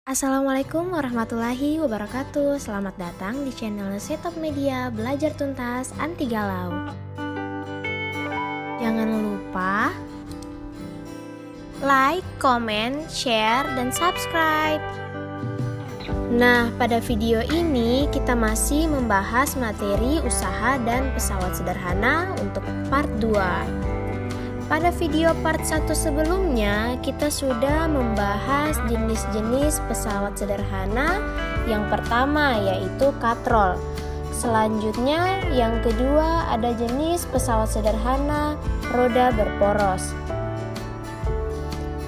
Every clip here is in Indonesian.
Assalamualaikum warahmatullahi wabarakatuh. Selamat datang di channel Setop Media Belajar Tuntas Anti Galau. Jangan lupa like, comment, share, dan subscribe. Nah, pada video ini kita masih membahas materi usaha dan pesawat sederhana untuk part 2. Pada video part 1 sebelumnya, kita sudah membahas jenis-jenis pesawat sederhana. Yang pertama yaitu katrol. Selanjutnya yang kedua ada jenis pesawat sederhana roda berporos.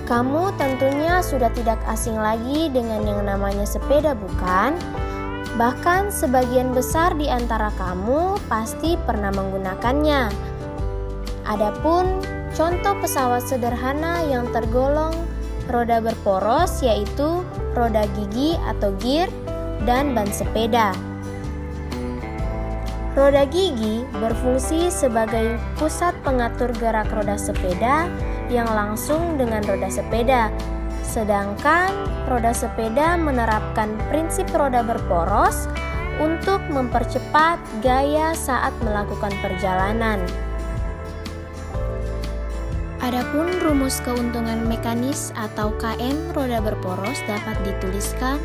Kamu tentunya sudah tidak asing lagi dengan yang namanya sepeda, bukan? Bahkan sebagian besar di antara kamu pasti pernah menggunakannya. Adapun contoh pesawat sederhana yang tergolong roda berporos yaitu roda gigi atau gear dan ban sepeda. Roda gigi berfungsi sebagai pusat pengatur gerak roda sepeda yang langsung dengan roda sepeda. Sedangkan roda sepeda menerapkan prinsip roda berporos untuk mempercepat gaya saat melakukan perjalanan. Adapun rumus keuntungan mekanis atau KM roda berporos dapat dituliskan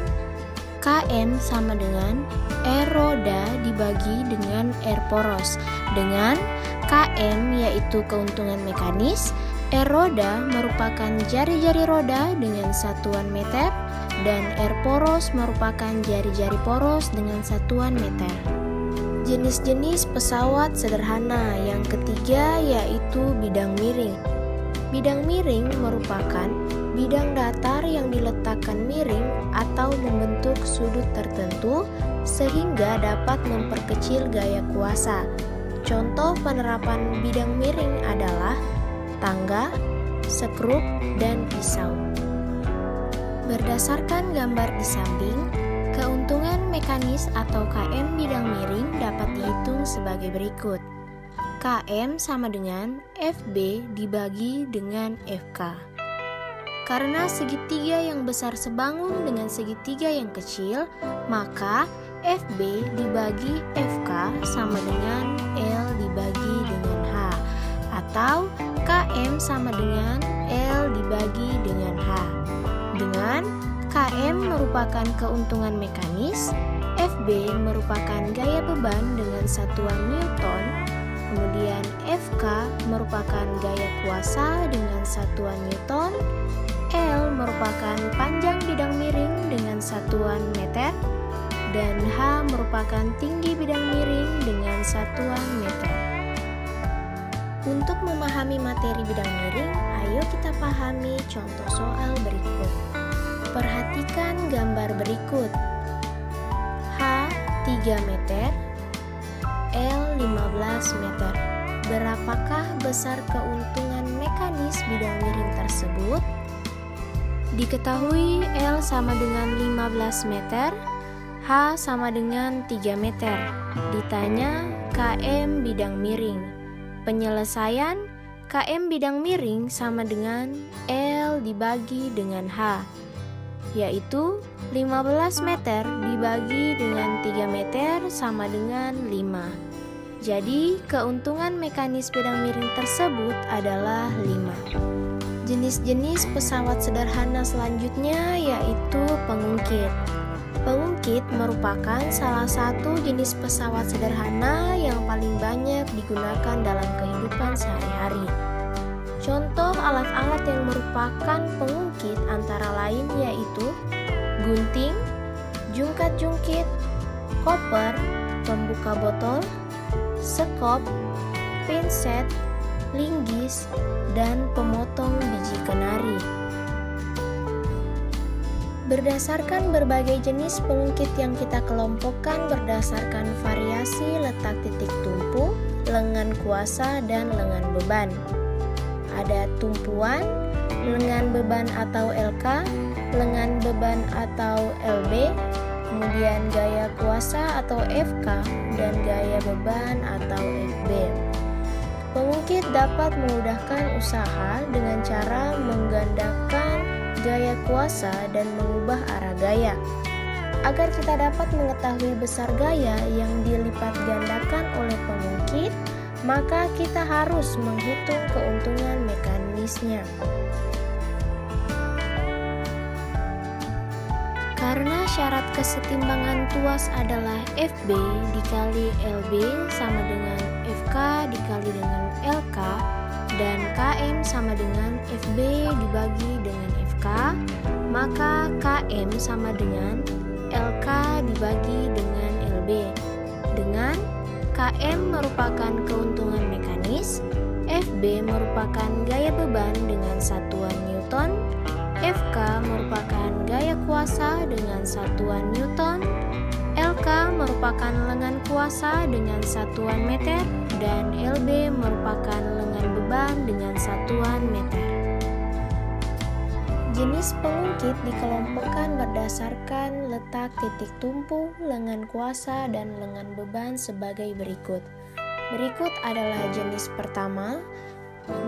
KM sama dengan R roda dibagi dengan R poros, dengan KM yaitu keuntungan mekanis, R roda merupakan jari-jari roda dengan satuan meter, dan R poros merupakan jari-jari poros dengan satuan meter. Jenis-jenis pesawat sederhana yang ketiga yaitu bidang miring. Bidang miring merupakan bidang datar yang diletakkan miring atau membentuk sudut tertentu sehingga dapat memperkecil gaya kuasa. Contoh penerapan bidang miring adalah tangga, skrup, dan pisau. Berdasarkan gambar di samping, keuntungan mekanis atau KM bidang miring dapat dihitung sebagai berikut. KM sama dengan FB dibagi dengan FK. Karena segitiga yang besar sebangun dengan segitiga yang kecil, maka FB dibagi FK sama dengan L dibagi dengan H, atau KM sama dengan L dibagi dengan H. Dengan KM merupakan keuntungan mekanis, FB merupakan gaya beban dengan satuan Newton, kemudian FK merupakan gaya kuasa dengan satuan Newton, L merupakan panjang bidang miring dengan satuan meter, dan H merupakan tinggi bidang miring dengan satuan meter. Untuk memahami materi bidang miring, ayo kita pahami contoh soal berikut. Perhatikan gambar berikut. H 3 meter, L 15 meter. Berapakah besar keuntungan mekanis bidang miring tersebut? Diketahui L sama dengan 15 meter, H sama dengan 3 meter. Ditanya KM bidang miring. Penyelesaian KM bidang miring sama dengan L dibagi dengan H, yaitu 15 meter dibagi dengan 3 meter sama dengan 5. Jadi, keuntungan mekanis bidang miring tersebut adalah 5. Jenis-jenis pesawat sederhana selanjutnya yaitu pengungkit. Pengungkit merupakan salah satu jenis pesawat sederhana yang paling banyak digunakan dalam kehidupan sehari-hari. Contoh alat-alat yang merupakan pengungkit antara lain yaitu gunting, jungkat-jungkit, koper, pembuka botol, sekop, pinset, linggis, dan pemotong biji kenari. Berdasarkan berbagai jenis pengungkit yang kita kelompokkan berdasarkan variasi letak titik tumpu, lengan kuasa, dan lengan beban. Ada tumpuan, lengan beban atau LK, lengan beban atau LB, kemudian gaya kuasa atau FK, dan gaya beban atau FB. Pengungkit dapat memudahkan usaha dengan cara menggandakan gaya kuasa dan mengubah arah gaya. Agar kita dapat mengetahui besar gaya yang dilipat gandakan oleh pengungkit, maka kita harus menghitung keuntungan mekanisnya. Karena syarat kesetimbangan tuas adalah FB dikali LB sama dengan FK dikali dengan LK, dan KM sama dengan FB dibagi dengan FK, maka KM sama dengan LK dibagi dengan LB. Dengan KM merupakan keuntungan mekanis, FB merupakan gaya beban dengan satuan Newton, FK merupakan gaya kuasa dengan satuan Newton, LK merupakan lengan kuasa dengan satuan meter, dan LB merupakan lengan beban dengan satuan meter. Jenis pengungkit dikelompokkan berdasarkan letak titik tumpu, lengan kuasa, dan lengan beban sebagai berikut. Berikut adalah jenis pertama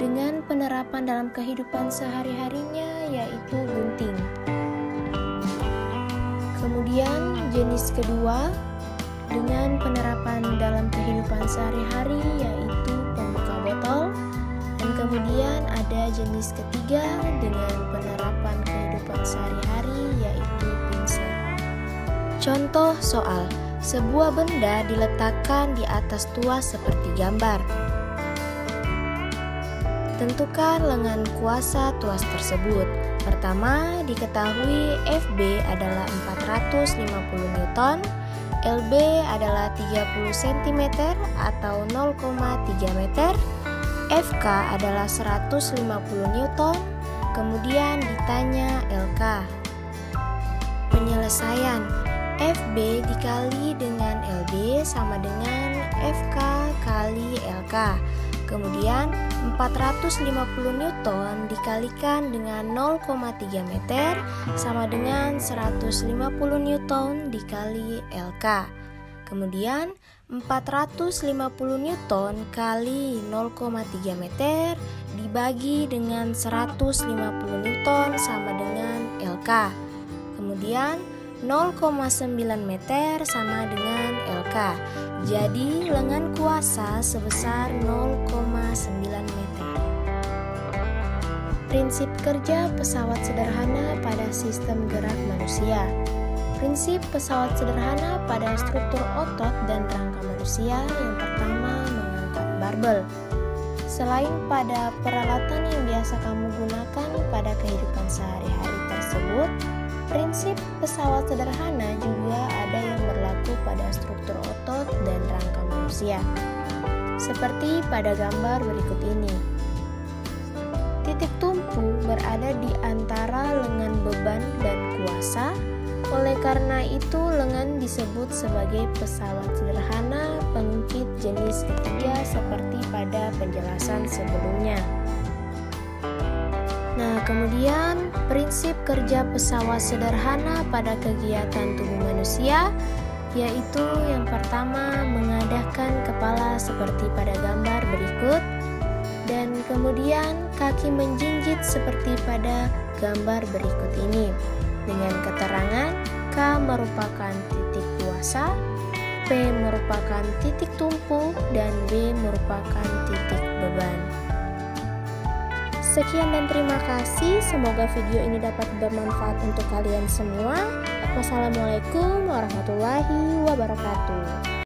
dengan penerapan dalam kehidupan sehari-harinya, yaitu gunting. Kemudian jenis kedua dengan penerapan dalam kehidupan sehari-hari, yaitu pembuka botol. Dan kemudian ada jenis ketiga dengan penerapan kehidupan sehari-hari, yaitu pinsel. Contoh soal, sebuah benda diletakkan di atas tuas seperti gambar. Tentukan lengan kuasa tuas tersebut. Pertama, diketahui FB adalah 450 Newton, LB adalah 30 cm atau 0,3 meter, FK adalah 150 Newton, kemudian ditanya LK. Penyelesaian, FB dikali dengan LB sama dengan FK kali LK. Kemudian 450 Newton dikalikan dengan 0,3 meter sama dengan 150 Newton dikali LK. Kemudian 450 Newton kali 0,3 meter dibagi dengan 150 Newton sama dengan LK. Kemudian 0,9 meter sama dengan LK. Jadi lengan kuasa sebesar 0,9 meter. Prinsip kerja pesawat sederhana pada sistem gerak manusia. Prinsip pesawat sederhana pada struktur otot dan rangka manusia. Yang pertama, mengangkat barbel. Selain pada peralatan yang biasa kamu gunakan pada kehidupan sehari-hari tersebut, prinsip pesawat sederhana juga ada yang berlaku pada struktur otot dan rangka manusia. Seperti pada gambar berikut ini. Titik tumpu berada di antara lengan beban dan kuasa. Oleh karena itu, lengan disebut sebagai pesawat sederhana pengungkit jenis ketiga seperti pada penjelasan sebelumnya. Nah, kemudian prinsip kerja pesawat sederhana pada kegiatan tubuh manusia, yaitu yang pertama mengadahkan kepala seperti pada gambar berikut, dan kemudian kaki menjinjit seperti pada gambar berikut ini, dengan keterangan K merupakan titik kuasa, P merupakan titik tumpu, dan B merupakan titik beban. Sekian dan terima kasih. Semoga video ini dapat bermanfaat untuk kalian semua. Wassalamualaikum warahmatullahi wabarakatuh.